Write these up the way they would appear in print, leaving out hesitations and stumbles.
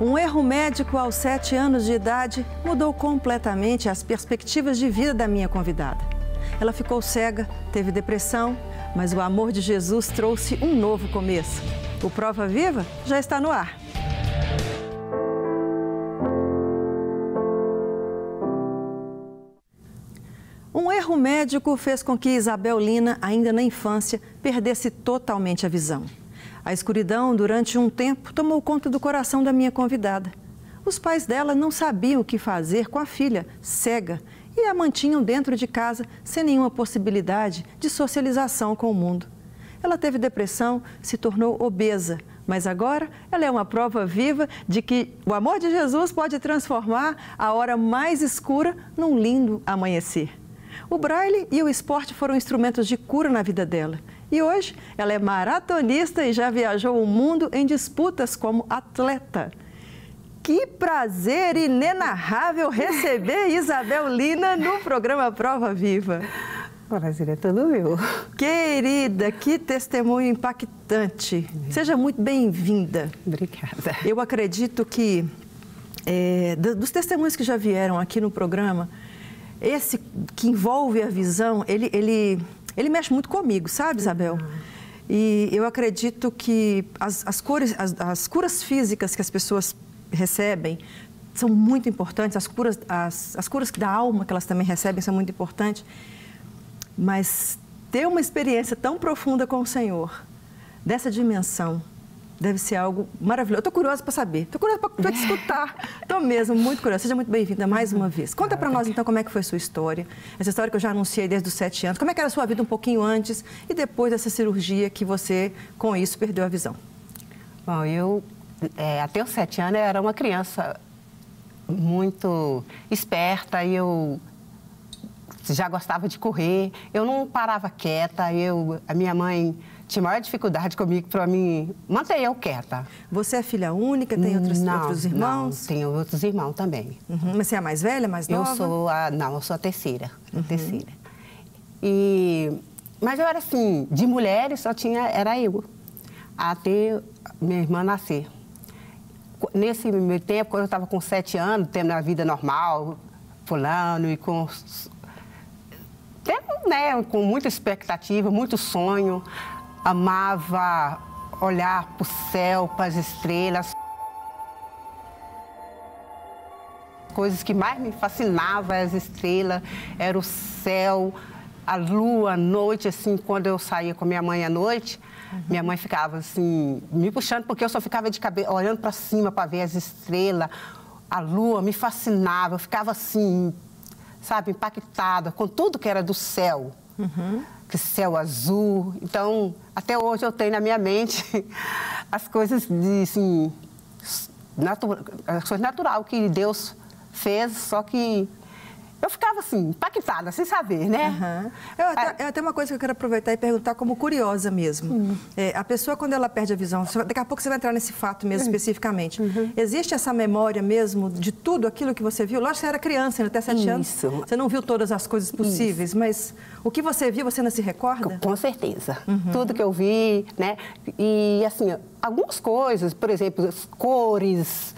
Um erro médico aos 7 anos de idade mudou completamente as perspectivas de vida da minha convidada. Ela ficou cega, teve depressão, mas o amor de Jesus trouxe um novo começo. O Prova Viva já está no ar. Um erro médico fez com que Isabel Lina, ainda na infância, perdesse totalmente a visão. A escuridão, durante um tempo, tomou conta do coração da minha convidada. Os pais dela não sabiam o que fazer com a filha, cega, e a mantinham dentro de casa, sem nenhuma possibilidade de socialização com o mundo. Ela teve depressão, se tornou obesa, mas agora ela é uma prova viva de que o amor de Jesus pode transformar a hora mais escura num lindo amanhecer. O braille e o esporte foram instrumentos de cura na vida dela. E hoje ela é maratonista e já viajou o mundo em disputas como atleta. Que prazer inenarrável receber Isabel Lina no programa Prova Viva. O prazer é todo meu. Querida, que testemunho impactante. Seja muito bem-vinda. Obrigada. Eu acredito que, dos testemunhos que já vieram aqui no programa, esse que envolve a visão, ele mexe muito comigo, sabe, Isabel? E eu acredito que as curas físicas que as pessoas recebem são muito importantes, as curas da alma que elas também recebem são muito importantes, mas ter uma experiência tão profunda com o Senhor, dessa dimensão, deve ser algo maravilhoso. Estou curiosa para saber, estou curiosa para te escutar. Estou mesmo muito curiosa. Seja muito bem-vinda mais uma vez. Conta para nós, então, como é que foi a sua história. Essa história que eu já anunciei desde os 7 anos. Como é que era a sua vida um pouquinho antes e depois dessa cirurgia que você, com isso, perdeu a visão? Bom, eu, até os 7 anos, eu era uma criança muito esperta e eu já gostava de correr. Eu não parava quieta. A minha mãe tinha maior dificuldade comigo para mim manter eu quieta. Você é filha única? Tem outros irmãos? Não, tenho outros irmãos também. Uhum. Mas você é a mais velha, mais nova? Eu sou a terceira. Terceira. Mas eu era assim, de mulheres era eu, até minha irmã nascer. Nesse meio tempo, quando eu estava com 7 anos, tendo a vida normal, pulando e com muita expectativa, muito sonho. Amava olhar para o céu, para as estrelas. Coisas que mais me fascinavam as estrelas, era o céu, a lua, a noite, assim, quando eu saía com minha mãe à noite, minha mãe ficava assim, me puxando, porque eu só ficava de cabeça, olhando para cima para ver as estrelas, a lua me fascinava, eu ficava assim, sabe, impactada com tudo que era do céu. Que céu azul. Então, até hoje eu tenho na minha mente as coisas assim, as coisas naturais que Deus fez, só que eu ficava assim, impactada, sem saber, né? Até uma coisa que eu quero aproveitar e perguntar como curiosa mesmo. A pessoa, quando ela perde a visão, daqui a pouco você vai entrar nesse fato mesmo especificamente. Existe essa memória mesmo de tudo aquilo que você viu? Lógico que você era criança, até 7 anos. Você não viu todas as coisas possíveis, mas o que você viu, você ainda se recorda? Com certeza. Tudo que eu vi, né? E assim, algumas coisas, por exemplo, as cores.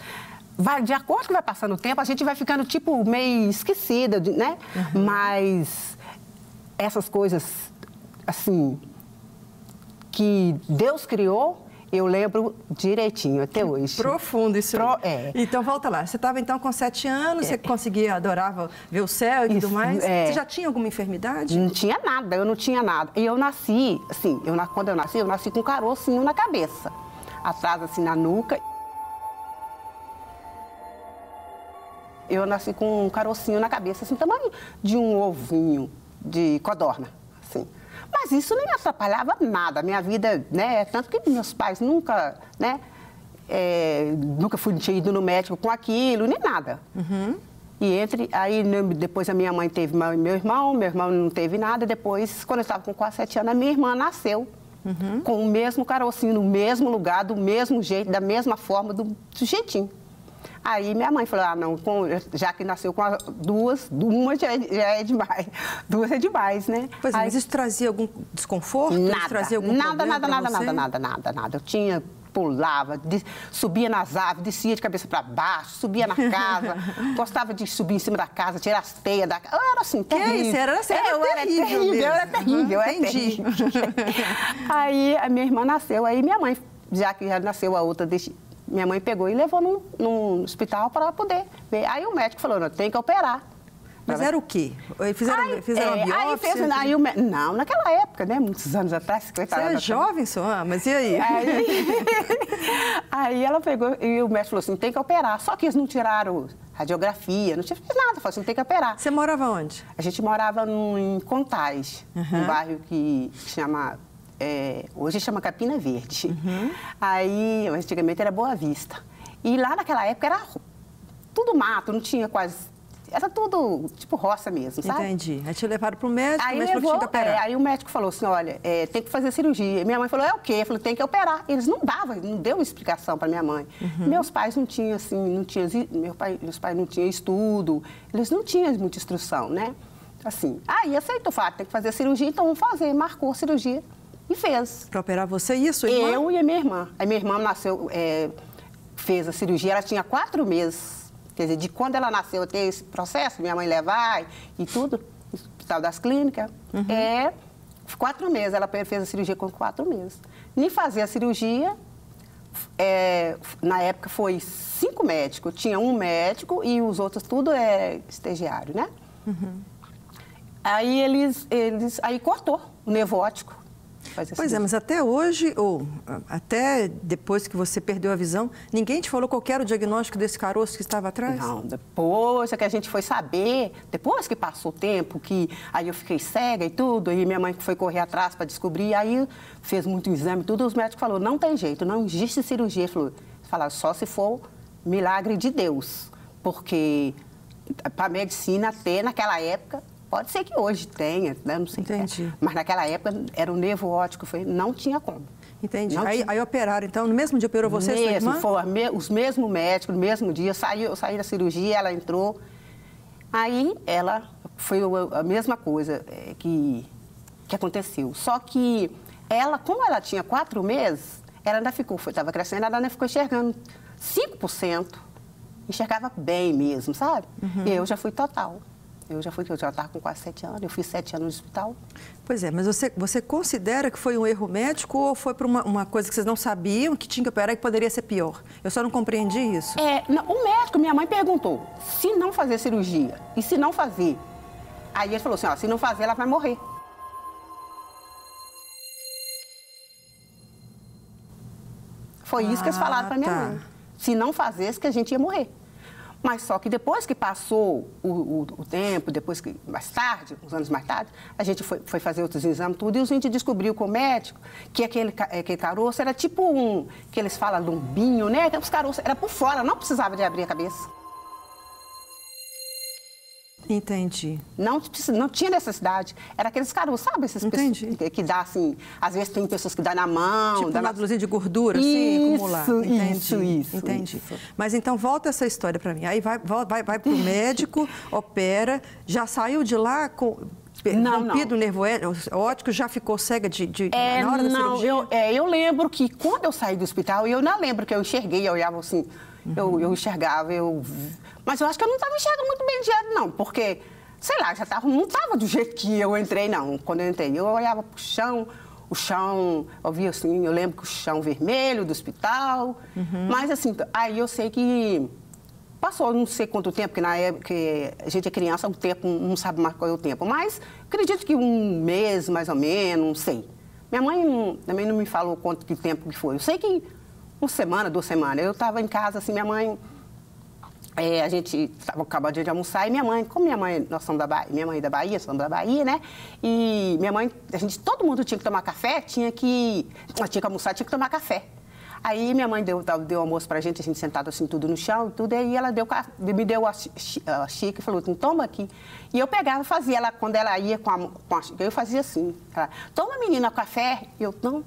De acordo que vai passando o tempo, a gente vai ficando, tipo, meio esquecida, né? Mas essas coisas, assim, que Deus criou, eu lembro direitinho até hoje. Profundo isso. Então, volta lá. Você estava, então, com 7 anos, você conseguia, adorava ver o céu e tudo mais. Você já tinha alguma enfermidade? Não tinha nada, eu não tinha nada. E eu nasci, assim, quando eu nasci com um carocinho na cabeça. Atrás, assim, na nuca. Eu nasci com um carocinho na cabeça, assim, tamanho de um ovinho de codorna, assim. Mas isso nem atrapalhava nada, a minha vida, né? Tanto que meus pais nunca, né? Nunca tinha ido no médico com aquilo, nem nada. E aí depois a minha mãe teve meu irmão não teve nada. Depois, quando eu estava com quase 7 anos, a minha irmã nasceu. Com o mesmo carocinho, no mesmo lugar, do mesmo jeito, da mesma forma, do jeitinho. Aí minha mãe falou, não, já que nasceu com uma já é demais, 2 é demais, né? Mas isso trazia algum desconforto? Nada, trazia algum nada. problema pra você? Nada. Eu tinha pulava, subia nas árvores, descia de cabeça para baixo, subia na casa, gostava de subir em cima da casa, tirar as teias da casa. Eu era assim, terrível. Eu era terrível, eu era terrível, entendi. Aí a minha irmã nasceu, aí minha mãe, já que já nasceu a outra, minha mãe pegou e levou num hospital para poder ver. Aí o médico falou, não, tem que operar. Mas era o quê? Fizeram uma biópsia? Não, naquela época, né? Muitos anos atrás, 50 anos. Você é jovem, só, mas e aí? Aí ela pegou e o médico falou assim, tem que operar. Só que eles não tiraram radiografia, não tinha nada. Falou assim, tem que operar. Você morava onde? A gente morava em Contais, um bairro que chama... hoje chama Capina Verde. Aí, antigamente era Boa Vista. E lá naquela época era tudo mato, não tinha quase... Era tudo tipo roça mesmo, sabe? Entendi. Aí te levaram para o médico, aí o médico falou que tinha que operar. Aí o médico falou assim, olha, tem que fazer cirurgia. Minha mãe falou, é o quê? Eu falei, tem que operar. Eles não deu uma explicação para minha mãe. Meus pais não tinham, assim, meus pais não tinham estudo, eles não tinham muita instrução, né? Assim, aí aceitou, falou, tem que fazer cirurgia, então vamos fazer. Marcou a cirurgia e fez. Para operar você e a sua irmã? Eu e a minha irmã. A minha irmã nasceu, fez a cirurgia, ela tinha 4 meses. Quer dizer, de quando ela nasceu até esse processo, minha mãe levar e tudo, no Hospital das Clínicas, 4 meses. Ela fez a cirurgia com 4 meses. Nem fazer a cirurgia, na época foi 5 médicos. Tinha um médico e os outros tudo estagiário, né? Aí aí cortou o nervo óptico. Pois é, mas até hoje, ou até depois que você perdeu a visão, ninguém te falou qual era o diagnóstico desse caroço que estava atrás? Não, depois é que a gente foi saber, depois que passou o tempo, que aí eu fiquei cega e tudo, e minha mãe foi correr atrás para descobrir, aí fez muito exame e tudo, os médicos falaram, não tem jeito, não existe cirurgia. Falaram, só se for milagre de Deus, porque para a medicina até naquela época, pode ser que hoje tenha, né? Não sei. Entendi. Mas naquela época era o nervo óptico, não tinha como. Entendi. Aí operaram, então, no mesmo dia operou você e sua irmã? Foi os mesmos médicos, no mesmo dia, eu saí da cirurgia, ela entrou. Aí foi a mesma coisa que aconteceu. Só que ela, como ela tinha 4 meses, ela ainda estava crescendo, ela ainda ficou enxergando 5%. Enxergava bem mesmo, sabe? E eu já fui total. Eu já estava com quase 7 anos, eu fiz 7 anos no hospital. Pois é, mas você considera que foi um erro médico ou foi por uma coisa que vocês não sabiam, que tinha que operar e que poderia ser pior? Eu só não compreendi isso. O médico, minha mãe perguntou, se não fazer cirurgia e se não fazer, aí ele falou assim, se não fazer, ela vai morrer. Foi isso que eles falaram para minha mãe. Se não fazer, que a gente ia morrer. Mas só que depois que passou o tempo, mais tarde, uns anos mais tarde, a gente foi fazer outros exames, tudo, e a gente descobriu com o médico que aquele caroço era tipo que eles falam lombinho, né? Os caroços era por fora, não precisava de abrir a cabeça. Entendi. Não tinha necessidade. Era aqueles caroços, sabe? Essas pessoas que dá assim, às vezes tem pessoas que dá na mão. Tipo uma nódulozinha de gordura, assim, acumular. Isso. Entendi. Mas então volta essa história para mim. Aí vai para o médico, opera, já saiu de lá com rompido o nervo óptico, já ficou cega na hora da cirurgia? Eu lembro que quando eu saí do hospital, eu não lembro que eu enxerguei, eu olhava assim, eu enxergava, mas eu acho que eu não estava enxergando muito bem direto, não, porque, sei lá, não estava do jeito que eu entrei, não. Quando eu entrei, eu olhava para o chão, eu via assim, eu lembro que o chão vermelho do hospital, mas assim, aí eu sei que passou não sei quanto tempo, porque na época que a gente é criança, o tempo não sabe mais qual é o tempo, mas acredito que 1 mês, mais ou menos, não sei. Minha mãe também não me falou que tempo que foi. Eu sei que 1 semana, 2 semanas, eu estava em casa, assim, minha mãe... a gente estava acabando de almoçar e minha mãe, como nós somos da Bahia, minha mãe é da Bahia, somos da Bahia, né? E minha mãe, todo mundo tinha que tomar café, tinha que almoçar, tinha que tomar café. Aí minha mãe deu almoço pra gente, a gente sentado assim tudo no chão e tudo, aí ela me deu a xícara e falou, toma aqui. E eu pegava e fazia, quando ela ia com a xícara, eu fazia assim, ela, toma menina café, eu não...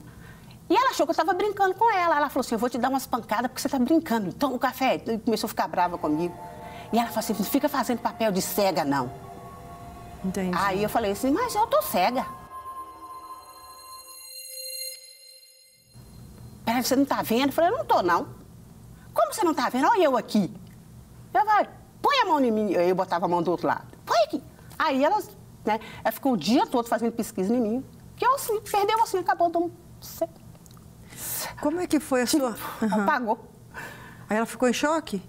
E ela achou que eu estava brincando com ela. Ela falou assim, eu vou te dar umas pancadas porque você está brincando. Toma o café. E começou a ficar brava comigo. E ela falou assim, não fica fazendo papel de cega, não. Entendi. Aí eu falei assim, mas eu tô cega. mas você não tá vendo? Eu falei, não tô, não. Como você não tá vendo? Olha eu aqui. Eu falei, põe a mão em mim. Eu botava a mão do outro lado. Põe aqui. Aí ela ficou o dia todo fazendo pesquisa em mim. Que eu, assim, perdeu, assim, acabou de Como é que foi a sua... Apagou. Aí ela ficou em choque?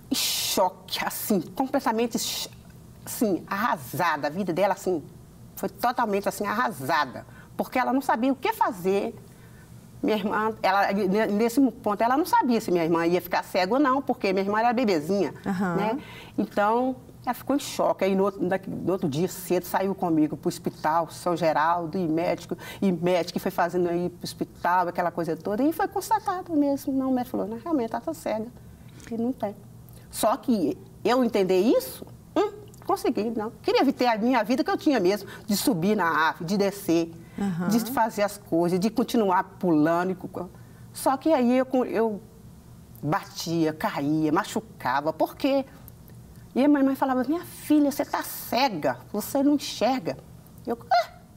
Em choque, assim, completamente, assim, arrasada. A vida dela, assim, foi totalmente, assim, arrasada. Porque ela não sabia o que fazer. Minha irmã, nesse ponto, ela não sabia se minha irmã ia ficar cega ou não, porque minha irmã era bebezinha, né? Então, ela ficou em choque. Aí, no outro dia, cedo, saiu comigo para o hospital, São Geraldo, e médico foi fazendo aí para o hospital, aquela coisa toda, e foi constatado mesmo. Não, o médico falou, não, realmente, ela está cega, e não tem. Só que eu entender isso, consegui, não. Queria ter a minha vida que eu tinha mesmo, de subir na árvore, de descer, de fazer as coisas, de continuar pulando. Só que aí eu batia, caía, machucava, por quê? E a minha mãe falava, minha filha, você está cega, você não enxerga. Eu,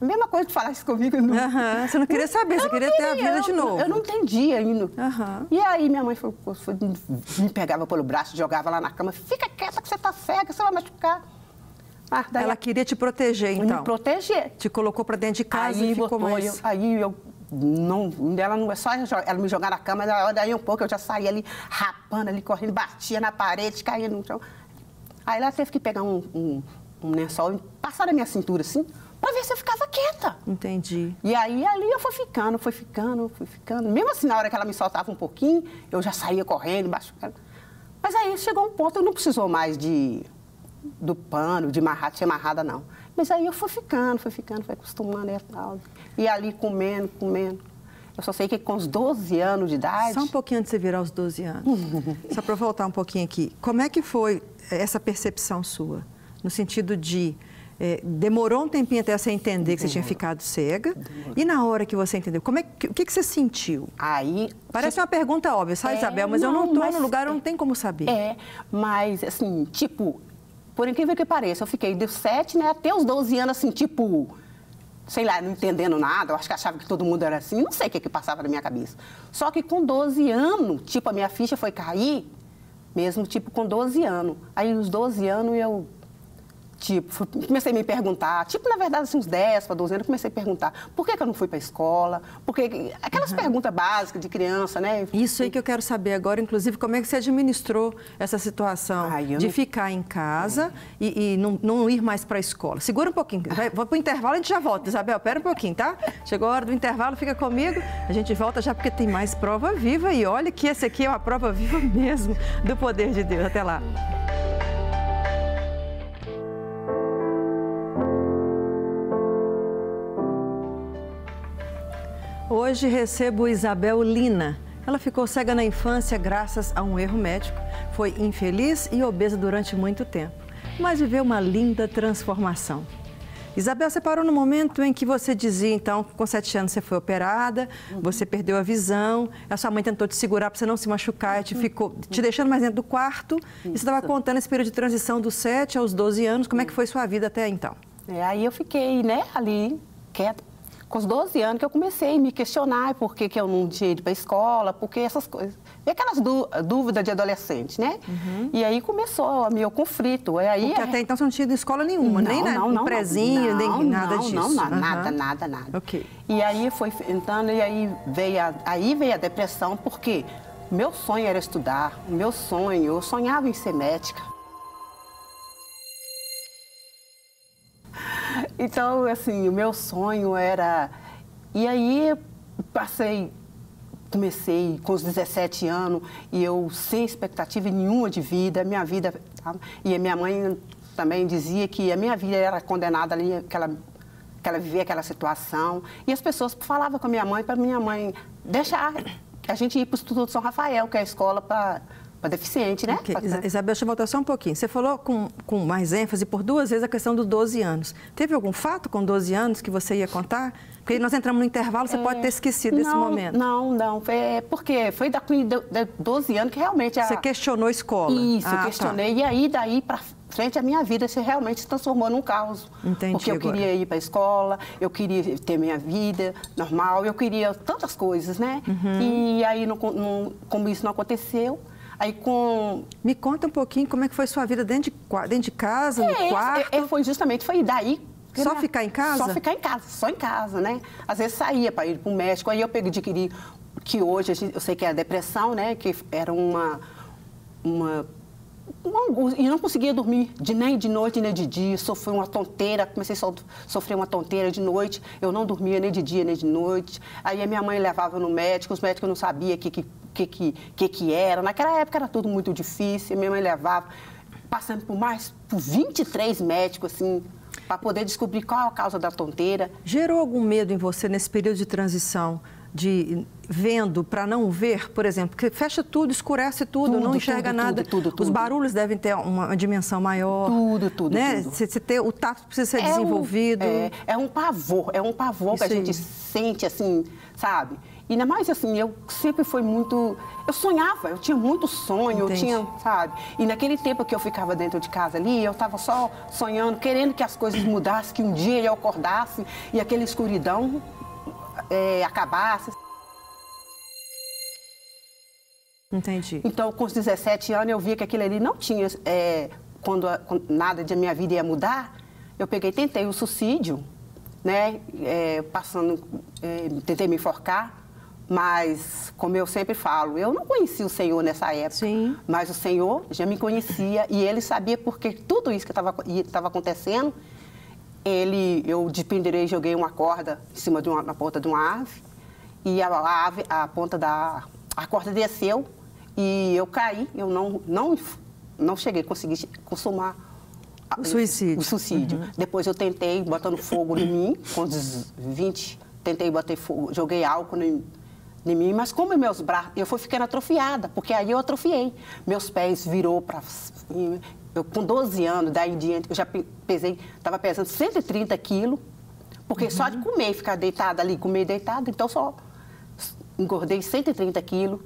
a mesma coisa de falar isso comigo. Você não queria saber, você queria ter a vida de novo. Eu não entendia ainda. E aí minha mãe me pegava pelo braço, jogava lá na cama, fica quieta que você está cega, você vai machucar. Ela queria te proteger, então? Me proteger. Te colocou para dentro de casa e ficou mais... Ela me jogar na cama, daí um pouco eu já saía ali, rapando ali, correndo, batia na parede, caía no chão. Aí ela teve que pegar um lençol e passar na minha cintura, assim, para ver se eu ficava quieta. Entendi. E aí, ali eu fui ficando. Mesmo assim, na hora que ela me soltava um pouquinho, eu já saía correndo, machucando. Mas aí chegou um ponto, eu não precisou mais do pano, de ser amarrada, não. Mas aí eu fui acostumando e tal. E ali comendo. Eu só sei que com os 12 anos de idade... Só um pouquinho antes de você virar os 12 anos. Só para voltar um pouquinho aqui. Como é que foi essa percepção sua? No sentido de... demorou um tempinho até você entender que você tinha ficado cega. Demorou. E na hora que você entendeu, o que você sentiu? Aí... Parece uma pergunta óbvia, sabe, Isabel? Mas eu não estou no lugar, eu não tenho como saber. Mas assim, tipo... Por incrível que pareça, eu fiquei dos 7, né, até os 12 anos, assim, tipo... Sei lá, não entendendo nada, eu acho que achava que todo mundo era assim, não sei o que passava na minha cabeça. Só que com 12 anos, tipo, a minha ficha foi cair, mesmo, tipo, com 12 anos. Aí, uns 12 anos, eu, tipo, comecei a me perguntar, tipo, na verdade, assim, uns 10 para 12 anos, eu comecei a perguntar, por que eu não fui para a escola? Porque aquelas perguntas básicas de criança, né? Isso aí que eu quero saber agora, inclusive, como é que você administrou essa situação de ficar em casa e não ir mais para a escola? Segura um pouquinho, vou para o intervalo e a gente já volta. Isabel, pera um pouquinho, tá? Chegou a hora do intervalo, fica comigo, a gente volta já porque tem mais prova viva e olha que esse aqui é uma prova viva mesmo do poder de Deus. Até lá. Hoje recebo Isabel Lina. Ela ficou cega na infância graças a um erro médico. Foi infeliz e obesa durante muito tempo, mas viveu uma linda transformação. Isabel, você parou no momento em que você dizia, então, que com 7 anos você foi operada, você perdeu a visão, a sua mãe tentou te segurar para você não se machucar, ficou te deixando mais dentro do quarto. E você estava contando esse período de transição dos 7 aos 12 anos. Como é que foi sua vida até então? Aí eu fiquei, né, ali, quieta. Com os 12 anos que eu comecei a me questionar por que eu não tinha ido para a escola, porque essas coisas. E aquelas dúvidas de adolescente, né? E aí começou o meu conflito. Aí, porque até então você não tinha ido em escola nenhuma, nem no prezinho, nem nada disso. Não, nada. Ok. E aí foi entrando, e aí veio a depressão, porque meu sonho era estudar, eu sonhava em ser médica. Então, assim, o meu sonho era... E aí, comecei com os 17 anos, e eu sem expectativa nenhuma de vida, minha vida... E a minha mãe também dizia que a minha vida era condenada ali, que ela vivia aquela situação. E as pessoas falavam com a minha mãe, para minha mãe deixar a gente ir para o Instituto São Rafael, que é a escola para deficiente, né? Okay. Isabel, deixa eu voltar só um pouquinho. Você falou com mais ênfase por 2 vezes a questão dos 12 anos. Teve algum fato com 12 anos que você ia contar? Porque nós entramos no intervalo, você pode ter esquecido desse momento. Não. Porque foi da 12 anos que realmente... Você questionou a escola. Isso, eu questionei. Tá. E aí, daí para frente à minha vida se realmente se transformou num caos. Entendi. Porque eu queria ir para a escola, eu queria ter minha vida normal, eu queria tantas coisas, né? E aí, como isso não aconteceu, aí com... Me conta um pouquinho como é que foi sua vida dentro de casa, no quarto. Foi daí. Só ficar em casa? Só ficar em casa, só em casa, né? Às vezes saía para ir para o médico, aí eu adquiri, que hoje eu sei que é a depressão, né? Que era uma angústia, e não conseguia dormir nem de noite nem de dia, sofri uma tonteira, comecei a sofrer uma tonteira de noite, eu não dormia nem de dia nem de noite, aí a minha mãe levava no médico, os médicos não sabiam o que era, naquela época era tudo muito difícil, minha mãe levava, passando por 23 médicos, assim, para poder descobrir qual a causa da tonteira. Gerou algum medo em você nesse período de transição? De vendo para não ver, por exemplo, porque fecha tudo, escurece tudo, não enxerga nada. Tudo. Os barulhos devem ter uma dimensão maior. Tudo. Né? O tato precisa ser desenvolvido. É um pavor que a gente sente, assim, sabe? E ainda mais assim, eu sempre fui muito... Eu sonhava, eu tinha muito sonho, eu tinha, sabe? E naquele tempo que eu ficava dentro de casa ali, eu estava só sonhando, querendo que as coisas mudassem, que um dia eu acordasse e aquela escuridão acabasse. Entendi. Então, com os 17 anos, eu via que aquilo ali não tinha... quando nada da minha vida ia mudar, eu tentei o suicídio, né? Tentei me enforcar. Mas, como eu sempre falo, eu não conhecia o Senhor nessa época. Sim. Mas o Senhor já me conhecia e Ele sabia porque tudo isso que estava acontecendo. Eu de pendurei, joguei uma corda em cima na ponta de uma árvore e a corda desceu e eu caí. Eu não cheguei a conseguir consumar o suicídio. Depois eu tentei, botando fogo em mim, com os 20, tentei bater fogo, joguei álcool em mim, mas como meus braços, eu fui ficando atrofiada, porque aí eu atrofiei. Meus pés virou para... Eu com 12 anos, daí em diante, eu já estava pesando 130 quilos, porque só de comer e ficar deitada ali, comer deitada, então só engordei 130 quilos.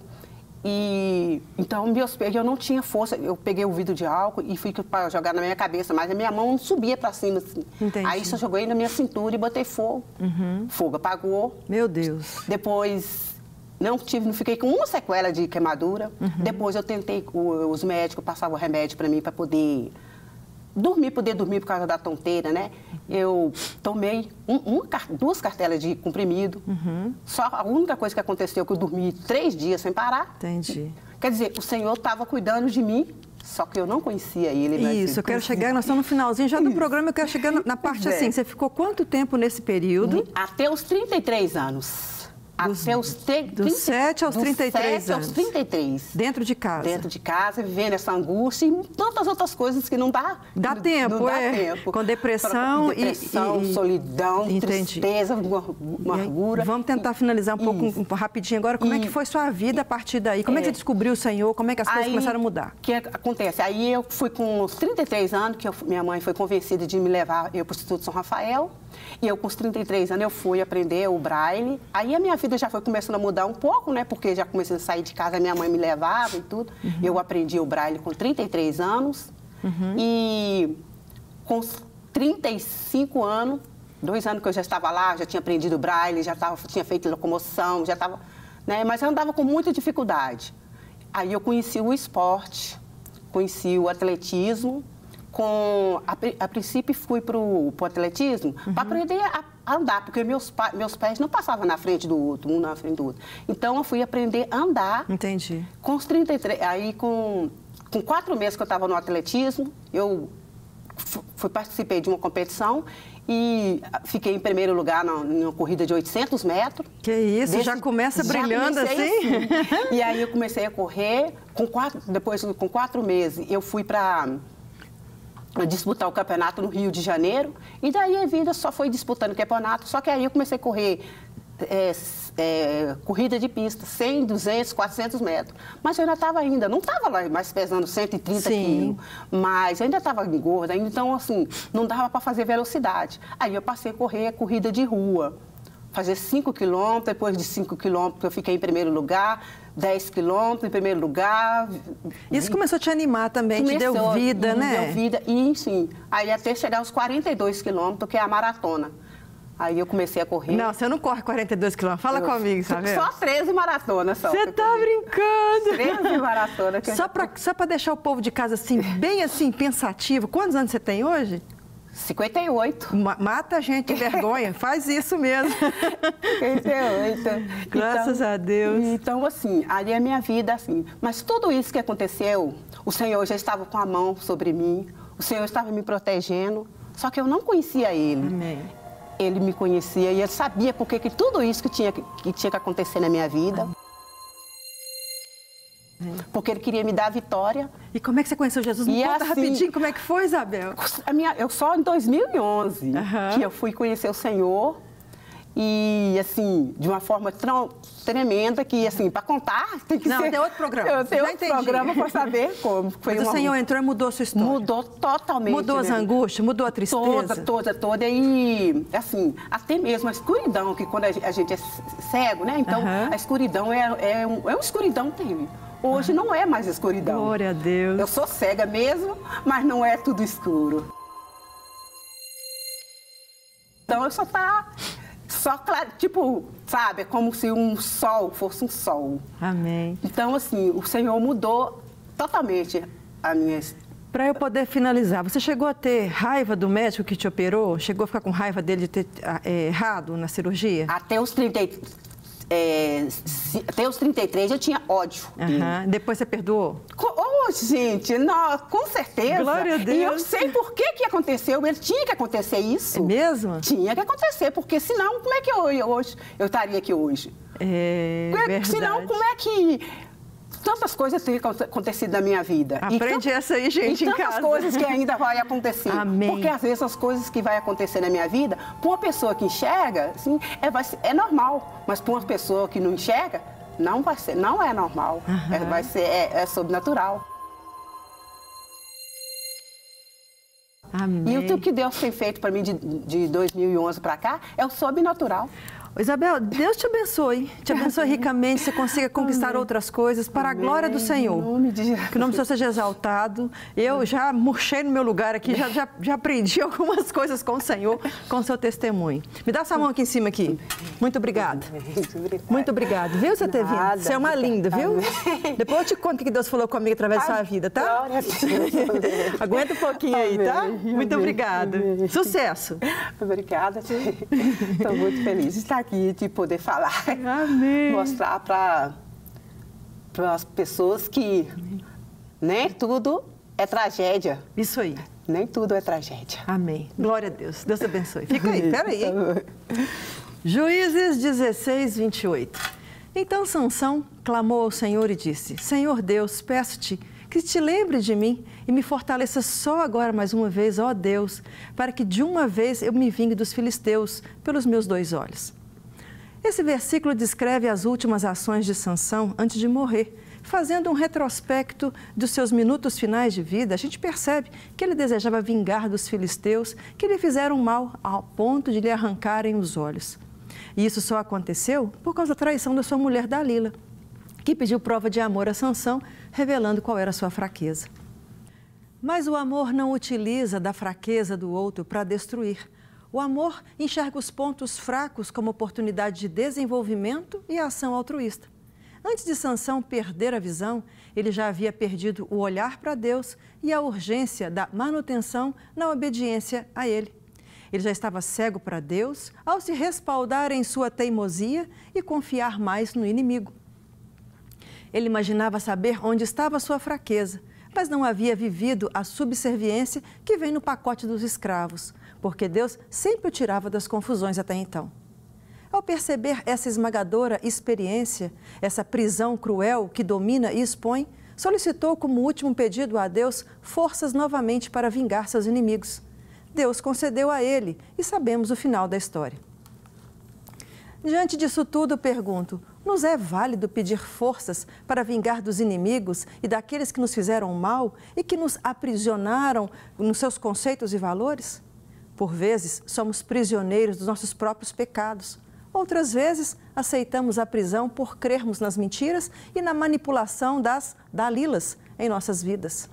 E então meus pés, eu não tinha força, eu peguei o vidro de álcool e fui para jogar na minha cabeça, mas a minha mão não subia para cima assim. Entendi. Aí só joguei na minha cintura e botei fogo. Fogo apagou. Meu Deus. Depois não fiquei com uma sequela de queimadura. Depois eu tentei, os médicos passavam remédio para mim para poder dormir por causa da tonteira, né? Eu tomei 2 cartelas de comprimido. Só a única coisa que aconteceu é que eu dormi 3 dias sem parar. Entendi. Quer dizer, o Senhor estava cuidando de mim, só que eu não conhecia Ele. Isso, eu quero chegar, nós estamos no finalzinho já do programa, eu quero chegar na parte assim, você ficou quanto tempo nesse período? Até os 33 anos. Dos 7 aos 33 anos. Aos 33. Dentro de casa. Dentro de casa, vivendo essa angústia e tantas outras coisas que não dá. Dá tempo, não dá tempo. Com depressão e solidão, tristeza, amargura. Vamos tentar finalizar um pouco rapidinho agora. Como é que foi sua vida a partir daí? Como é que você descobriu o Senhor? Como é que as coisas começaram a mudar? O que acontece? Aí eu fui com os 33 anos, que minha mãe foi convencida de me levar para o Instituto São Rafael. E eu, com os 33 anos, eu fui aprender o braille. Aí a minha vida já foi começando a mudar um pouco, né? Porque já comecei a sair de casa, minha mãe me levava e tudo. Eu aprendi o braille com 33 anos. E com 35 anos, 2 anos que eu já estava lá, já tinha aprendido o braille, tinha feito locomoção, já estava... Né? Mas eu andava com muita dificuldade. Aí eu conheci o esporte, conheci o atletismo. A princípio fui para o atletismo para aprender a andar, porque meus pés não passavam na frente do outro, um na frente do outro. Então eu fui aprender a andar. Entendi. Com os 33, aí com 4 meses que eu estava no atletismo, eu participei de uma competição e fiquei em primeiro lugar numa corrida de 800 metros. Que isso, já começa brilhando assim? E aí eu comecei a correr, depois com 4 meses eu fui para disputar o campeonato no Rio de Janeiro, e daí a vida só foi disputando o campeonato, só que aí eu comecei a correr corrida de pista, 100, 200, 400 metros. Mas eu ainda não estava lá mais pesando 130 quilos, mas eu ainda estava gorda, então assim, não dava para fazer velocidade. Aí eu passei a correr corrida de rua, fazer 5 quilômetros, depois de 5 quilômetros eu fiquei em primeiro lugar, 10 quilômetros em primeiro lugar. Isso começou a te animar também, te deu vida, né? Deu vida, e sim. Aí até chegar aos 42 quilômetros, que é a maratona. Aí eu comecei a correr. Não, você não corre 42 quilômetros. Fala comigo, sabe? Só 13 maratonas. Você tá brincando? 13 maratonas. Só para deixar o povo de casa assim, bem assim, pensativo. Quantos anos você tem hoje? 58. Mata a gente de vergonha. Faz isso mesmo. 58. Graças a Deus. Então, assim, ali é a minha vida, assim. Mas tudo isso que aconteceu, o Senhor já estava com a mão sobre mim. O Senhor estava me protegendo. Só que eu não conhecia Ele. Amém. Ele me conhecia e ele sabia porque que tudo isso que tinha que acontecer na minha vida. Porque ele queria me dar a vitória. E como é que você conheceu Jesus? Me conta rapidinho como é que foi, Isabel. Eu só em 2011 que eu fui conhecer o Senhor. E, assim, de uma forma tremenda que, assim, para contar, tem que ser... Não, tem outro programa. Eu tenho outro programa para saber como. Mas o Senhor entrou e mudou a sua história. Mudou totalmente. Mudou as angústias, mudou a tristeza. Toda. E, assim, até mesmo a escuridão, que quando a gente é cego, né? Então, a escuridão é uma escuridão terrível. Hoje não é mais escuridão. Glória a Deus. Eu sou cega mesmo, mas não é tudo escuro. Então, eu só claro, tipo, sabe, é como se um sol fosse um sol. Amém. Então, assim, o Senhor mudou totalmente a minha... Para eu poder finalizar, você chegou a ter raiva do médico que te operou? Chegou a ficar com raiva dele de ter errado na cirurgia? Até os 33 eu tinha ódio. Depois você perdoou? Gente, não, com certeza. Glória a Deus. E eu sei por que aconteceu. Ele tinha que acontecer isso. É mesmo? Tinha que acontecer, porque senão, como é que eu estaria aqui hoje? Verdade. Senão, como é que... Tantas coisas têm acontecido na minha vida. Aprende essa aí, gente, em casa. Tantas coisas que ainda vai acontecer. Amém. Porque, às vezes, as coisas que vai acontecer na minha vida, para uma pessoa que enxerga, assim, é normal. Mas para uma pessoa que não enxerga, não é normal. É sobrenatural. Amém. E o que Deus tem feito para mim de 2011 para cá é o sobrenatural. Isabel, Deus te abençoe ricamente, você consiga conquistar outras coisas para a glória do Senhor. Em nome de Jesus. Que o nome do Senhor seja exaltado. Eu já murchei no meu lugar aqui, já aprendi algumas coisas com o Senhor, com o seu testemunho. Me dá essa mão aqui em cima aqui. Muito obrigada. Muito obrigada. Viu, você ter vindo? Você é uma linda, viu? Depois eu te conto o que Deus falou comigo através da sua vida, tá? Aguenta um pouquinho aí, tá? Muito obrigada. Sucesso. Obrigada. Estou muito feliz de estar aqui, de poder falar. Amém. Mostrar para as pessoas que nem tudo é tragédia. Isso aí. Nem tudo é tragédia. Amém. Glória a Deus. Deus te abençoe. Fica aí, peraí. Juízes 16, 28. Então Sansão clamou ao Senhor e disse: Senhor Deus, peço-te que te lembre de mim e me fortaleça só agora mais uma vez, ó Deus, para que de uma vez eu me vingue dos filisteus pelos meus 2 olhos. Esse versículo descreve as últimas ações de Sansão antes de morrer. Fazendo um retrospecto dos seus minutos finais de vida, a gente percebe que ele desejava vingar dos filisteus que lhe fizeram mal ao ponto de lhe arrancarem os olhos. E isso só aconteceu por causa da traição da sua mulher Dalila, que pediu prova de amor a Sansão, revelando qual era a sua fraqueza. Mas o amor não utiliza da fraqueza do outro para destruir. O amor enxerga os pontos fracos como oportunidade de desenvolvimento e ação altruísta. Antes de Sansão perder a visão, ele já havia perdido o olhar para Deus e a urgência da manutenção na obediência a Ele. Ele já estava cego para Deus ao se respaldar em sua teimosia e confiar mais no inimigo. Ele imaginava saber onde estava a sua fraqueza, mas não havia vivido a subserviência que vem no pacote dos escravos, porque Deus sempre o tirava das confusões até então. Ao perceber essa esmagadora experiência, essa prisão cruel que domina e expõe, solicitou como último pedido a Deus forças novamente para vingar seus inimigos. Deus concedeu a ele e sabemos o final da história. Diante disso tudo, pergunto, nos é válido pedir forças para vingar dos inimigos e daqueles que nos fizeram mal e que nos aprisionaram nos seus conceitos e valores? Por vezes, somos prisioneiros dos nossos próprios pecados. Outras vezes, aceitamos a prisão por crermos nas mentiras e na manipulação das Dalilas em nossas vidas.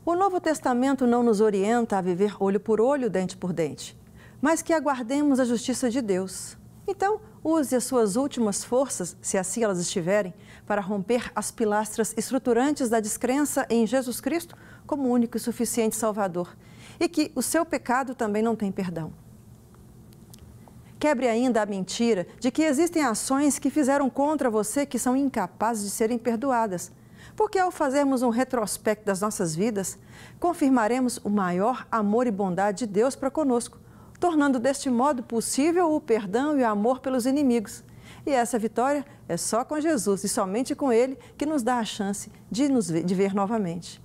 O Novo Testamento não nos orienta a viver olho por olho, dente por dente, mas que aguardemos a justiça de Deus. Então, use as suas últimas forças, se assim elas estiverem, para romper as pilastras estruturantes da descrença em Jesus Cristo como único e suficiente Salvador, e que o seu pecado também não tem perdão. Quebre ainda a mentira de que existem ações que fizeram contra você que são incapazes de serem perdoadas, porque ao fazermos um retrospecto das nossas vidas, confirmaremos o maior amor e bondade de Deus para conosco, tornando deste modo possível o perdão e o amor pelos inimigos. E essa vitória é só com Jesus e somente com Ele que nos dá a chance de ver novamente.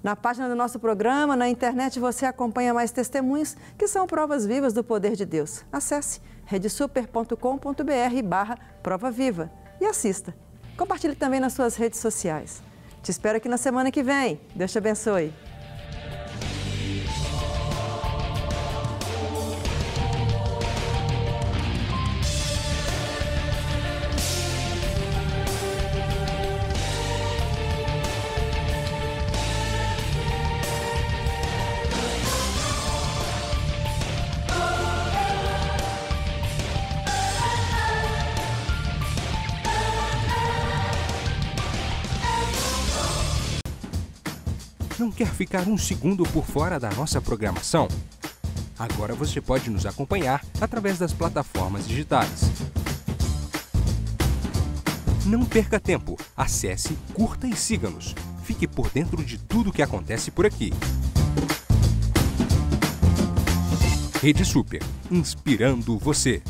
Na página do nosso programa, na internet, você acompanha mais testemunhos que são provas vivas do poder de Deus. Acesse redesuper.com.br/prova viva e assista. Compartilhe também nas suas redes sociais. Te espero aqui na semana que vem. Deus te abençoe. Não quer ficar um segundo por fora da nossa programação? Agora você pode nos acompanhar através das plataformas digitais. Não perca tempo, acesse, curta e siga-nos. Fique por dentro de tudo o que acontece por aqui. Rede Super, inspirando você.